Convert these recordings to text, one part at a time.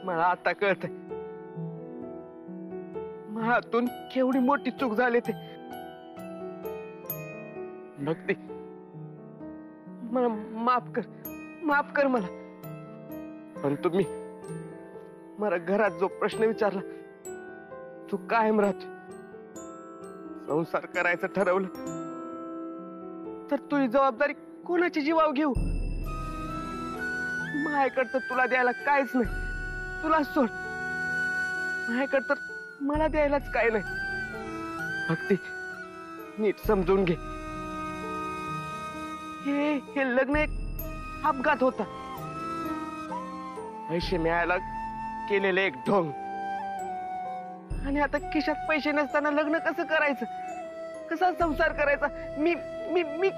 मला आता कळतंय माझ्यातून केवढी मोठी चूक झाली ते. भक्ती, मला माफ कर मला. पण तुम्ही मला घरात जो प्रश्न विचारला, तू कायम राहतो संसार करायचं ठरवलं तर तुझी जबाबदारी कोणाची जीवावर घेऊ? माझ्याकडचं तुला द्यायला काहीच नाही. तुला सोड, माझ्याकडं तर मला द्यायलाच काय नाही. भक्ती, नीट समजून घे. हे लग्न एक अपघात होता. पैसे मिळायला केलेले एक ढोंग. आणि आता खिशात पैसे नसताना लग्न कसं करायचं? कसा संसार करायचा? मी मी मी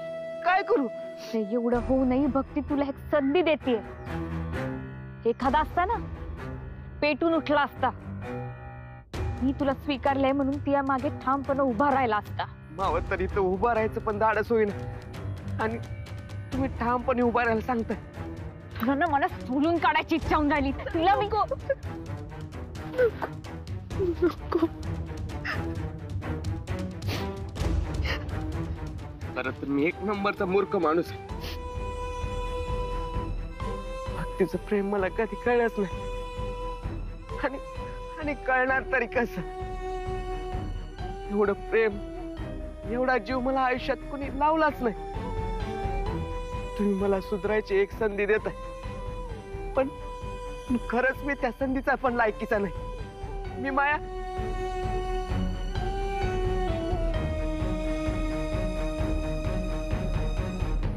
काय करू? एवढं होऊ नाही. भक्ती तुला एक संधी देते. एखादा असता ना पेटून उठला असता. मी तुला स्वीकारलंय म्हणून तिया मागे ठामपणे उभा राहिला असता. मावत तरी तर उभा राहायचं पण धाडस होईना. आणि तुम्ही ठामपणे उभा राहायला सांगताय. तुला ना मला सोलून काढायची इच्छा होऊन राहिली. तुला मी खरं तर मी एक नंबरचा मूर्ख माणूस आहे. भक्तीचं प्रेम मला कधी कळलंच नाही. आणि कळणार तरी कसं? एवढं प्रेम, एवढा जीव मला आयुष्यात कोणी लावलाच नाही. तुम्ही मला सुधारायची एक संधी देताय, पण खरंच मी त्या संधीचा पण लायकीचा नाही. मी माया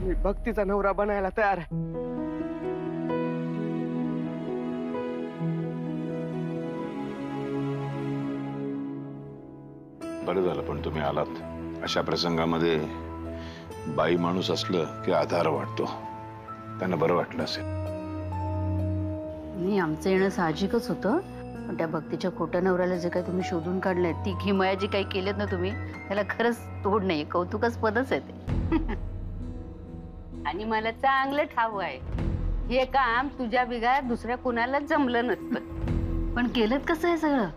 मी भक्तीचा नवरा बनायला तयार आहे. बरं झालं पण तुम्ही आलात. अशा प्रसंगामध्ये बाई माणूस असलं की आधार वाटतो. त्यांना बरं वाटलं असेल. नाही, आमचं येणं साहजिकच होतं. पण त्या भक्तीच्या खोट्या नवऱ्याला जे काही तुम्ही शोधून काढलंय, ती घिमया जी काही केलेत ना तुम्ही, त्याला खरंच तोड नाही. कौतुकास्पदच आहे ते. आणि मला चांगलं ठाव आहे, हे काम तुझ्या बिघा दुसऱ्या कोणालाच जमलं नसतं. पण केलं कसं आहे सगळं?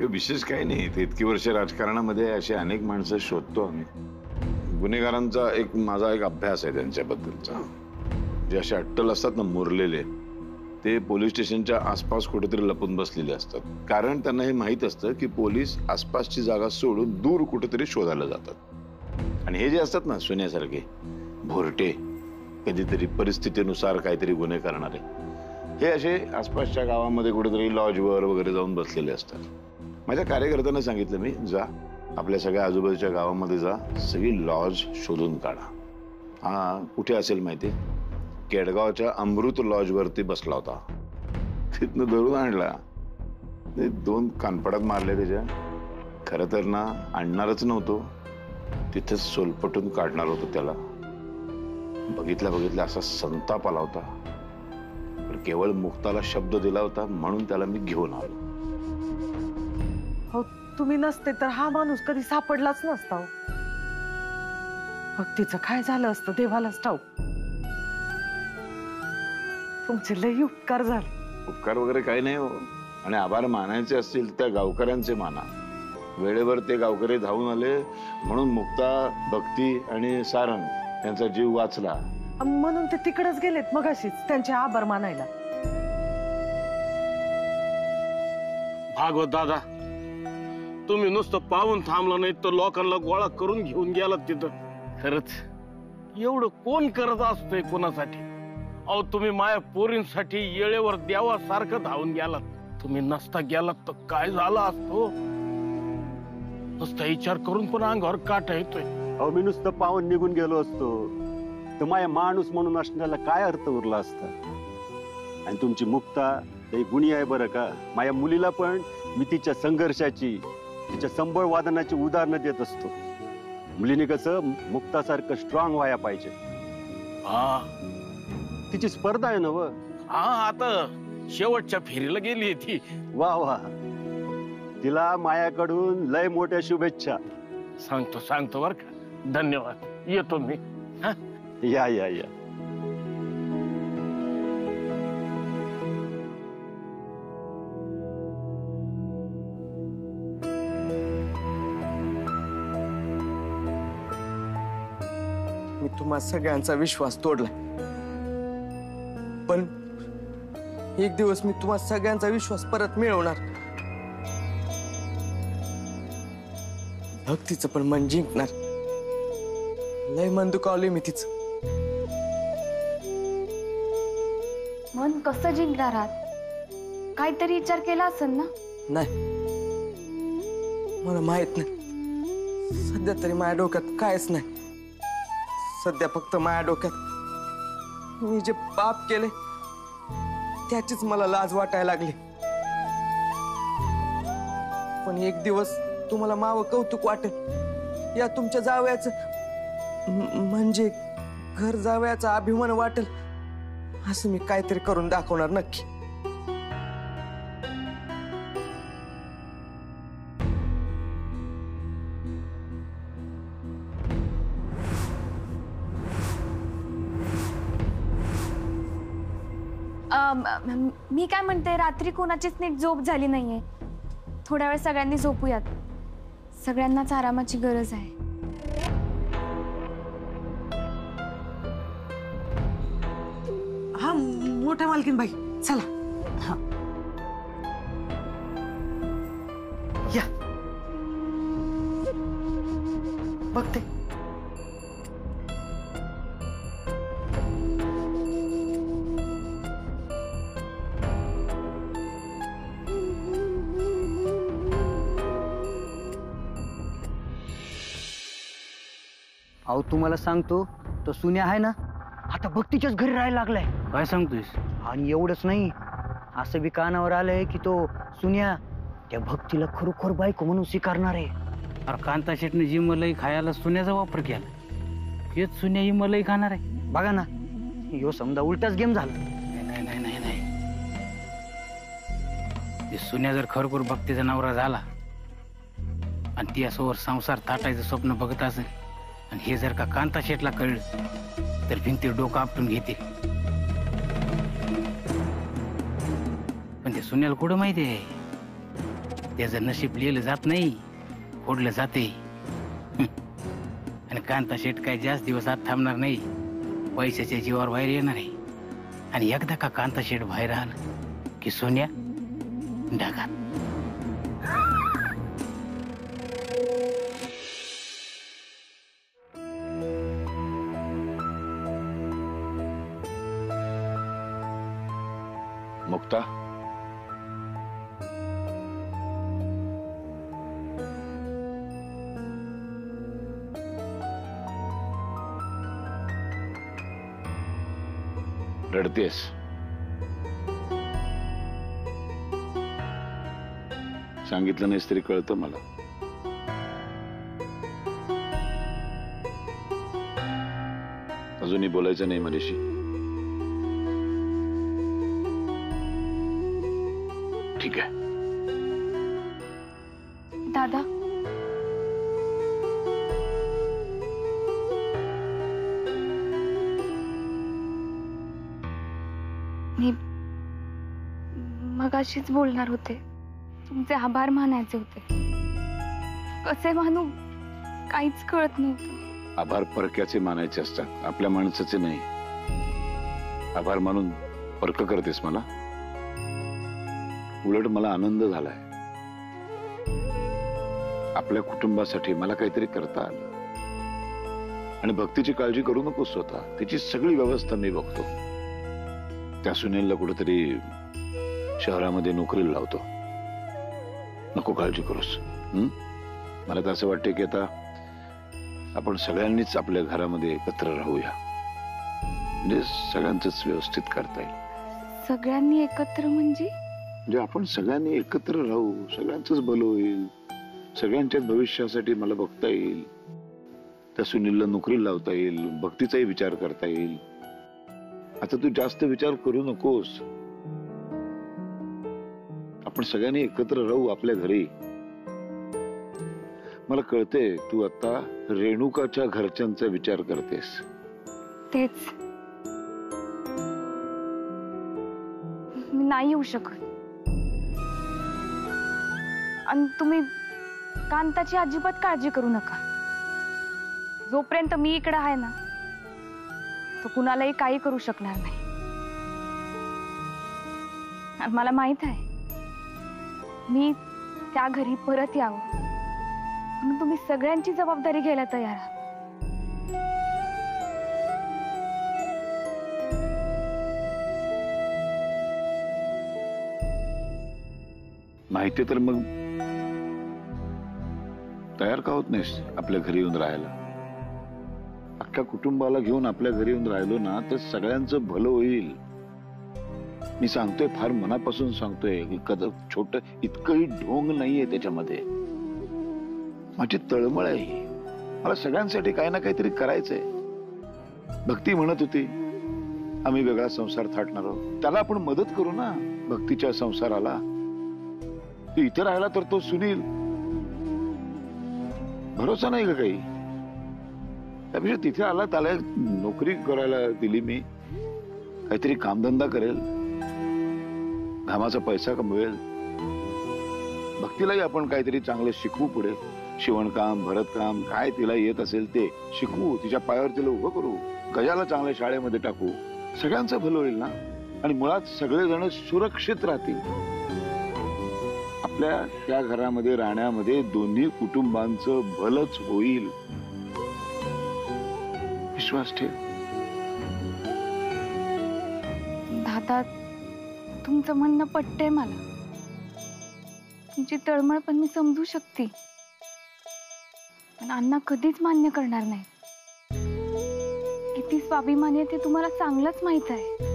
विशेष काही नाही. ते इतकी वर्ष राजकारणामध्ये असे अनेक माणसं शोधतो आम्ही. गुन्हेगारांचा माझा एक अभ्यास आहे त्यांच्याबद्दलचा. जे असे अट्टल असतात ना, मुरलेले, ते पोलीस स्टेशनच्या आसपास कुठेतरी लपून बसलेले असतात. कारण त्यांना हे माहित असतं की पोलीस आसपासची जागा सोडून दूर कुठेतरी शोधायला जातात. आणि हे जे असतात ना सोन्यासारखे भोरटे, कधीतरी परिस्थितीनुसार काहीतरी गुन्हे करणारे, हे असे आसपासच्या गावामध्ये कुठेतरी लॉजवर वगैरे जाऊन बसलेले असतात. माझ्या कार्यकर्त्यांना सांगितलं मी, जा आपल्या सगळ्या आजूबाजूच्या गावामध्ये जा, सगळी लॉज शोधून काढा. हा कुठे असेल माहिती? केडगावच्या अमृत लॉज वरती बसला होता. तिथनं धरून आणला. 2 कानपडात मारले त्याच्या. खरं तर ना आणणारच नव्हतो, तिथेच सोलपटून काढणार होतो त्याला. बघितल्या असा संताप आला होता. पण केवळ मुक्ताला शब्द दिला होता म्हणून त्याला मी घेऊन आलो. हो, तुम्ही नसते तर हा माणूस कधी सापडलाच नसता. भक्तीचं काय झालं असतं देवालाच ठाऊक. तुमचे लई उपकार झाले. उपकार वगैरे काही नाही हो. आणि आभार मानायचे असतील त्या गावकऱ्यांचे माना. वेळेवर ते गावकरी धावून आले म्हणून मुक्ता, भक्ती आणि सारंग यांचा जीव वाचला. म्हणून ते तिकडेच गेलेत मगाशीच त्यांचे आभार मानायला. भागवत दादा, तुम्ही नुसतं पाहून थांबला नाही तर लोकांना गोळा करून घेऊन गेलात तिथं. खरंच एवढं कोण करत असतंय कोणासाठी? अहो, तुम्ही माया पोरींसाठी येळेवर देवासारखं धावून गेलात. तुम्ही नसता गेलात तर काय झालं असतो? नुसता विचार करून पण अंगावर काटा येतोय. अहो, मी नुसतं पाहून निघून गेलो असतो तर माया माणूस म्हणून असण्याला काय अर्थ उरला असता? आणि तुमची मुक्ता लई गुणी आहे बरं का. माझ्या मुलीला पण मी तिच्या संघर्षाची, तिच्या संबळ वादनाची उदाहरणं देत असतो. मुलीने कसं मुक्तासारखं स्ट्रॉंग व्हायला पाहिजे. हा, तिची स्पर्धा आहे ना व. हा, आता शेवटच्या फेरीला गेली ती. वा वा, तिला मायाकडून लय मोठ्या शुभेच्छा. सांगतो बर का. धन्यवाद. येतो मी. या या या. तुम्हा सगळ्यांचा विश्वास तोडलाय, पण एक दिवस मी तुम्हा सगळ्यांचा विश्वास परत मिळवणार. भक्तीचं पण मन जिंकणार. लय मन दुखावले मी तिचं. मन कसं जिंकणार आहात? काहीतरी विचार केला असेल ना? नाही, मला माहित नाही. सध्या तरी माझ्या डोक्यात कायच नाही. सध्या फक्त माझ्या डोक्यात मी जे पाप केले त्याचीच मला लाज वाटायला लागली. पण एक दिवस तुम्हाला मावं कौतुक वाटेल, या तुमच्या जावयाचं म्हणजे घर जावयाचा अभिमान वाटेल, असं मी काहीतरी करून दाखवणार नक्की. मी काय म्हणते, रात्री कोणाचीच नीट झोप झाली नाहीये. थोड्या वेळ सगळ्यांनी झोपूयात. सगळ्यांनाच आरामाची गरज आहे. हा मोठ्या मालकीन बाई, चला. या बघते. अहो तुम्हाला सांगतो, तो सुन्या आहे ना, आता भक्तीच्याच घरी राहायला लागलाय. काय सांगतोयस? आणि एवढंच नाही, असं बी कानावर आलंय की तो सुन्या त्या भक्तीला खरोखर बायको म्हणून स्वीकारणार आहे. अरे कांता शेटने जी मलाई खायला सुन्याचा वापर केला, हेच सुन्या ही मलाई खाणार आहे. बघा ना, ह्यो समजा उलटाच गेम झाला. नाही नाही नाही नाही, ते सुन्या जर खरोखर भक्तीचा नवरा झाला आणि ती यासोबत संसार थाटायचं स्वप्न बघत असेल, आणि हे जर का कांता शेटला कळलं तर भिंतीवर डोकं आपटून घेतील. पण ते सुन्याला कुठं माहिती आहे, त्याचं नशीब लिहिलं जात नाही, फोडलं जाते. आणि कांता शेट काय जास्त दिवस आत थांबणार नाही, पैशाच्या जीवावर बाहेर येणार आहे. आणि एकदा का कांता शेट बाहेर आलं की सोन्या ढगात. मुक्ता, रडतेस? सांगितलं नाहीस तरी कळतं मला. अजूनही बोलायचं नाही माझ्याशी? ठीक आहे. दादा, मी मगाशीच बोलणार होते. तुमचे आभार मानायचे होते. कसे मानू काहीच कळत नव्हतं. आभार परक्याचे मानायचे असतात, आपल्या माणसाचे नाही. आभार मानून परक करतेस मला? उलट मला आनंद झालाय. आपल्या कुटुंबासाठी मला काहीतरी करता आलं. आणि भक्तीची काळजी करू नको स्वतः, तिची सगळी व्यवस्था मी बघतो. त्या सुनीलला कुठेतरी शहरामध्ये नोकरीला लावतो. नको काळजी करूस. मला तर असं वाटतं की आता आपण सगळ्यांनीच आपल्या घरामध्ये एकत्र राहूया, म्हणजे सगळ्यांचंच व्यवस्थित करता येईल. सगळ्यांनी एकत्र म्हणजे? म्हणजे आपण सगळ्यांनी एकत्र राहू, सगळ्यांचंच भलं होईल, सगळ्यांच्या भविष्यासाठी मला बघता येईल. त्या सुनीलला नोकरीला लावता येईल, भक्तीचाही विचार करता येईल. आता तू जास्त विचार करू नकोस. आपण सगळ्यांनी एकत्र राहू आपल्या घरी. मला कळते तू आता रेणुकाच्या घरच्यांचा विचार करतेस. तेच, मी नाही येऊ शकत. आणि तुम्ही कांताची अजिबात काळजी करू नका. जोपर्यंत मी इकडे आहे ना, तो कुणालाही काही करू शकणार नाही. आणि मला माहित आहे मी त्या घरी परत यावं म्हणून तुम्ही सगळ्यांची जबाबदारी घ्यायला तयार आहात. माहिती तर मग तयार का होत नाहीस आपल्या घरी येऊन राहायला? अख्ख्या कुटुंबाला घेऊन आपल्या घरी येऊन राहिलो ना तर सगळ्यांचं भलं होईल. मी सांगतोय, फार मनापासून सांगतोय, छोट इतकंही ढोंग नाहीये त्याच्यामध्ये. माझी तळमळ आहे, मला सगळ्यांसाठी काही ना काहीतरी करायचंय. भक्ती म्हणत होती आम्ही वेगळा संसार थाटणार आहोत, त्याला आपण मदत करू ना. भक्तीच्या संसाराला तू इथे राहिला तर तो सुनील भरोसा नाही का काही? त्यापेक्षा तिथे आला, त्याला नोकरी करायला दिली मी, काहीतरी कामधंदा करेल, घामाचा पैसा कमवेल. भक्तीलाही आपण काहीतरी चांगलं शिकवू पुढे, शिवणकाम, भरतकाम, काय तिला येत असेल ते शिकवू, तिच्या पायावर तिला उभं करू, गजाला चांगल्या शाळेमध्ये टाकू. सगळ्यांचं भलं होईल ना. आणि मुळात सगळेजण सुरक्षित राहतील. आपल्या त्या घरामध्ये राहण्यामध्ये दोन्ही कुटुंबांचं भलंच होईल. विश्वास ठेव. दादा, तुमचं म्हणणं पटतंय मला. तुमची तळमळ पण मी समजू शकते, पण अण्णा कधीच मान्य करणार नाही. किती स्वाभिमानी आहे ते तुम्हाला चांगलंच माहित आहे.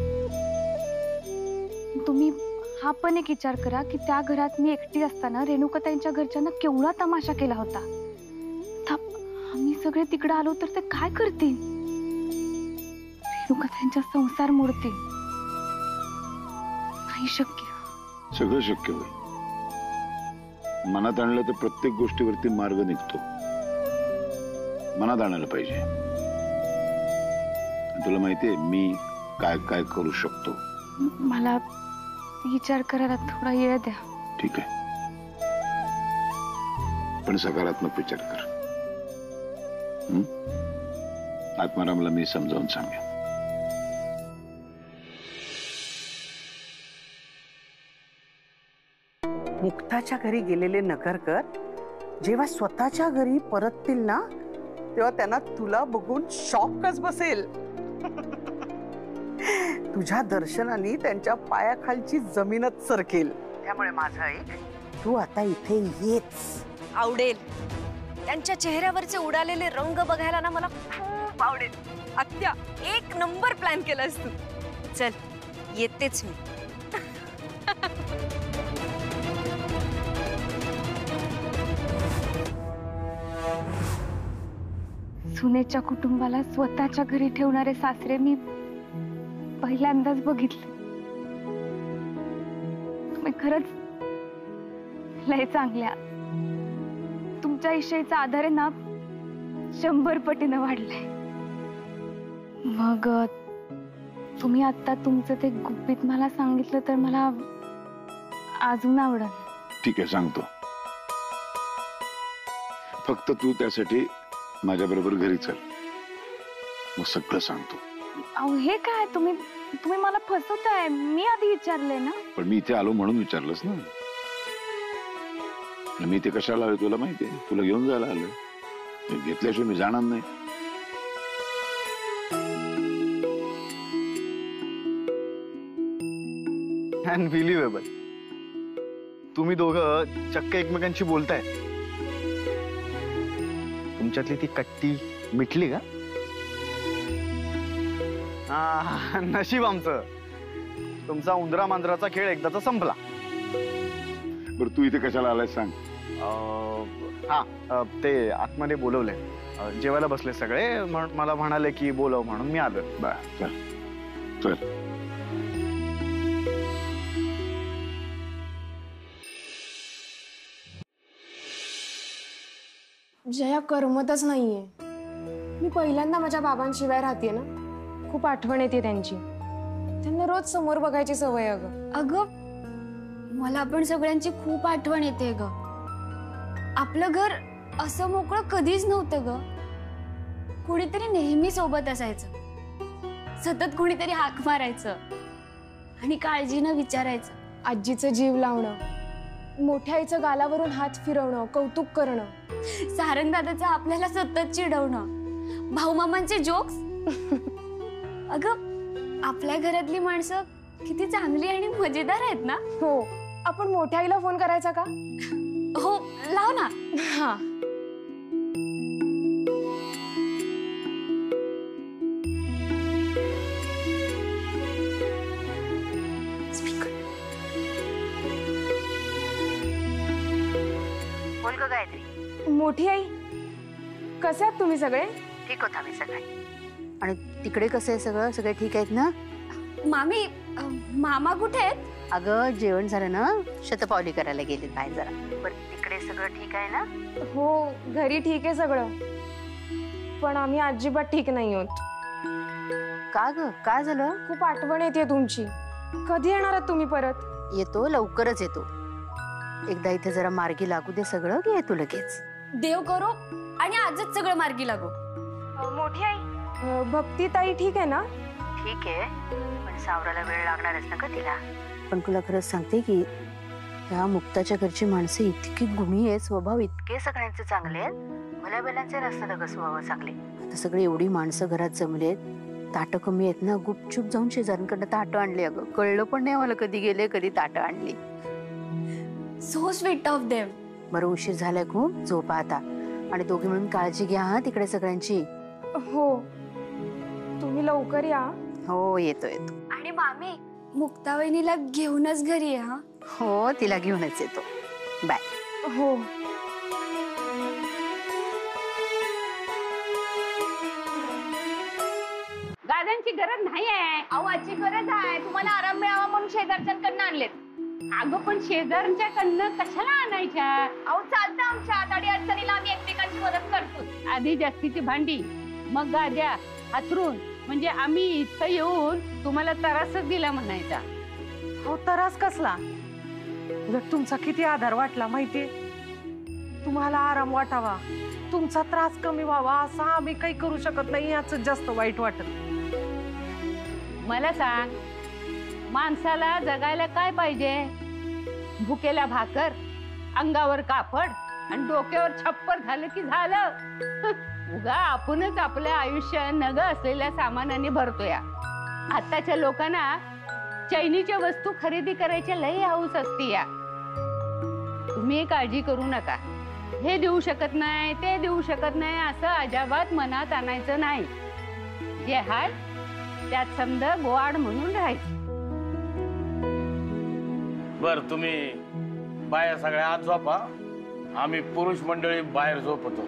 तुम्ही हा पण एक विचार करा की त्या घरात मी एकटी असताना रेणुकाताईंच्या घरच्यांना केवढा तमाशा केला होता. आम्ही सगळे तिकडे आलो तर ते काय करतील? रेणुकाताईंचा संसार मोडतील. नाही शक्य. सगळं शक्य होईल. मनात आणलं तर प्रत्येक गोष्टीवरती मार्ग निघतो. मनात आणायला पाहिजे. तुला माहितीये मी काय काय करू शकतो. मला विचार करायला थोडा वेळ द्या. ठीक आहे, पण सकारात्मक विचार कर. आत्मारामला मी समजावून सांगेन. मुक्ताच्या घरी गेलेले नगरकर जेव्हा स्वतःच्या घरी परततील ना तेव्हा त्यांना तुला बघून शॉकच बसेल. तुझ्या दर्शनाने त्यांच्या पायाखालची जमीनच सरकेल. त्यामुळे माझं ऐक, तू आता इथे येच. आवडेल. त्यांच्या चेहऱ्यावरचे उडालेले रंग बघायला ना मला खूप आवडेल. आत्या, एक नंबर प्लॅन केलास तू. चल, येतेच मी. सुनेच्या कुटुंबाला स्वतःच्या घरी ठेवणारे सासरे मी पहिल्यांदाच बघितले. तुम्ही खरंच लय चांगल्या. तुमच्या विषयीचा आधार आहे ना 100 पटीनं वाढलाय. मग तुम्ही आता तुमचं ते गुपित मला सांगितलं तर मला अजून आवडेल. ठीक आहे, सांगतो. फक्त तू त्यासाठी माझ्या बरोबर घरी चल, मग सगळं सांगतो. अहो हे काय, तुम्ही मला फसवताय. मी आधी विचारले ना. पण मी इथे आलो म्हणून विचारलंस ना. मी इथे कशाला आलो तुला माहितीये. तुला घेऊन जायला आलो. घेतल्याशिवाय मी जाणार नाही. अनबिलिव्हेबल. तुम्ही दोघं चक्क एकमेकांशी बोलताय. तुमच्यातली ती कट्टी मिटली का? नशीब आमचं. तुमचा उंदरा मांजराचा खेळ एकदाचा संपला. बरं, तू इथे कशाला आलाय सांग. ते आतमध्ये बोलवलंय. जेवायला बसले सगळे. मला म्हणाले की बोलव म्हणून मी आलो. चल चल. जया करमतच नाहीये. मी पहिल्यांदा माझ्या बाबांशिवाय राहते ना. खूप आठवण येते त्यांची. त्यांना रोज समोर बघायची सवय. अगं मला पण सगळ्यांची खूप आठवण येते ग. आपलं घर असं मोकळं कधीच नव्हतं ग. कुणीतरी नेहमी सोबत असायचं. सतत कोणीतरी हाक मारायचं आणि काळजीनं विचारायचं. आजीचं जीव लावणं, मोठ्या आईचं गालावरून हात फिरवणं, कौतुक करणं, सारंग दादाचं आपल्याला सतत चिडवणं, भाऊमामांचे जोक्स. अगं आपल्या घरातली माणसं किती चांगली आणि मजेदार आहेत ना. हो, आपण मोठ्या आईला फोन करायचा का? हो, लाव ना. हा. बोल ग गायत्री. मोठी आई, कसे आहात तुम्ही सगळे? ठीक होत आम्ही सगळे. आणि तिकडे कसं आहे सगळं? सगळे ठीक आहेत ना? मामी, मामा कुठे आहेत? अगं जेवण झालं ना, शतपावली करायला गेले बाहेर जरा. पण तिकडे सगळं ठीक आहे ना? हो, घरी ठीक आहे सगळं, पण आम्ही अजिबात ठीक नाही आहोत. का ग, काय झालं? खूप आठवण येते तुमची. कधी येणार आहात तुम्ही परत? येतो, लवकरच येतो. एकदा इथे जरा मार्गी लागू दे सगळं, की येतो लगेच. देव करो आणि आजच सगळं मार्गी लागो. मोठी आई, भक्ती ताई ठीक आहे ना? ठीक आहे, पण सावराला वेळ लागणारच ना का तिला. पण तुला खरंच सांगते की त्या मुक्ताच्या घरची माणसं इतकी गुणी आहेत, स्वभाव इतके सगळ्यांचे चांगले आहेत. भल्या बेलांचे नसतात अगं स्वभाव चांगले. आता सगळी एवढी माणसं घरात जमलेत, ताटं कमी आहेत ना, गुपचूप जाऊन शेजाऱ्यांकडनं ताटं आणली. अगं कळलं पण नाही मला कधी गेले कधी ताटं आणली. So sweet of them. बरं उशीर झालाय खूप, झोपा आता. आणि दोघी म्हणून काळजी घ्या हा तिकडे सगळ्यांची. हो, तुम्ही लवकर या. हो, येतो येतो. आणि मामी, मुक्ता वहिनीला घेऊनच घरी आहे. हा हो, तिला घेऊनच येतो. बाय. हो. गाद्यांची गरज नाही आहे. अहो आजची गरज आहे. तुम्हाला आराम मिळावा म्हणून शेजारच्यांकडनं आणलेत. अगं पण शेजारच्याकडनं कशाला आणायच्या? अहो चालतं आमच्यात, अडी अडचणीला आम्ही एकमेकांची मदत करतो. आधी जास्तीची भांडी, मग गाद्या हातरून, म्हणजे आम्ही इथं येऊन तुम्हाला त्रासच दिला म्हणायचा. हो, त्रास कसला? उलट तुमचा किती आधार वाटला माहितीये. तुम्हाला आराम वाटावा, तुमचा त्रास कमी व्हावा, असं आम्ही काही करू शकत नाही. याच जास्त वाईट वाटत. मला सांग, माणसाला जगायला काय पाहिजे? भुकेला भाकर, अंगावर कापड आणि डोक्यावर छप्पर झालं की झालं. उगा आपणच आपलं आयुष्य नग असलेल्या सामानाने भरतोया. आताच्या लोकांना चैनीच्या वस्तू खरेदी करायच्या लई हौस असती या. तुम्ही काळजी करू नका. हे देऊ शकत नाही, ते देऊ शकत नाही असं अजाबात मनात आणायचं नाही. जे हाय त्यात समज गोवाड म्हणून राहायचं. बर, तुम्ही बाया सगळ्या आत झोपा, आम्ही पुरुष मंडळी बाहेर झोपतो.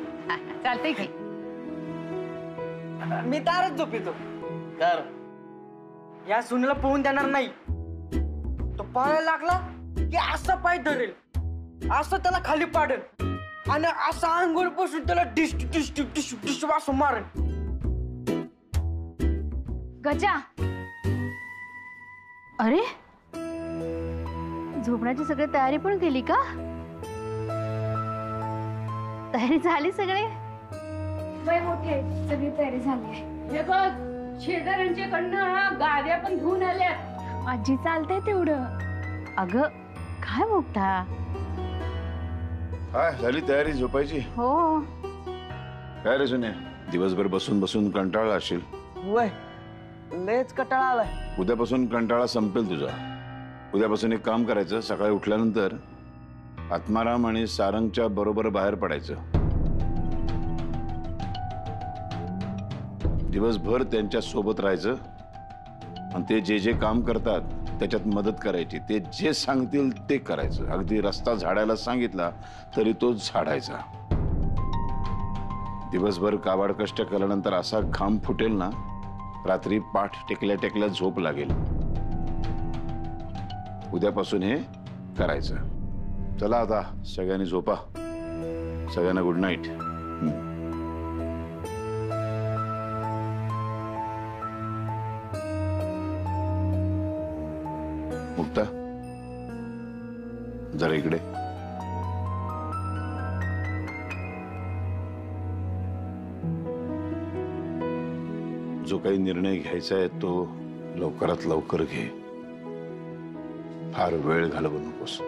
चालतंय की. मी तारच झोपितो. तर या सुनेला पळून देणार नाही. तो पळायला लागला की असं पाय धरेल, असं त्याला खाली पाडेल आणि असं अंघोळ बसून त्याला डिश डिश डिश डिश असं मारेल. गजा, अरे झोपण्याची सगळी तयारी पण केली का? तयारी झाली सगळे? मोठी आहे, सगळी तयारी झाली आहे. हे बघ, शेजाऱ्यांच्याकडनं गाद्या पण घेऊन आल्यात. आजी चालतंय तेवढं. अगं काय मुक्ता, काय झाली तयारी झोपायची? हो. काय रे सुने, दिवसभर बसून बसून कंटाळला असशील. वय लयच कटाळा आलाय. उद्यापासून कंटाळा संपेल तुझा. उद्यापासून एक काम करायचं, सकाळी उठल्यानंतर आत्माराम आणि सारंगच्या बरोबर बाहेर पडायचं. दिवसभर त्यांच्या सोबत राहायचं आणि ते जे जे काम करतात त्याच्यात मदत करायची. ते जे सांगतील ते करायचं. अगदी रस्ता झाडायला सांगितला तरी तो झाडायचा. दिवसभर काबाड कष्ट केल्यानंतर असा घाम फुटेल ना, रात्री पाठ टेकल्या टेकल्या झोप लागेल. उद्यापासून हे करायचं. चला आता सगळ्यांनी झोपा. सगळ्यांना गुड नाईट. मुक्ता, जरा इकडे. जो काही निर्णय घ्यायचा आहे तो लवकरात लवकर घे. फार वेळ घालवू नकोस.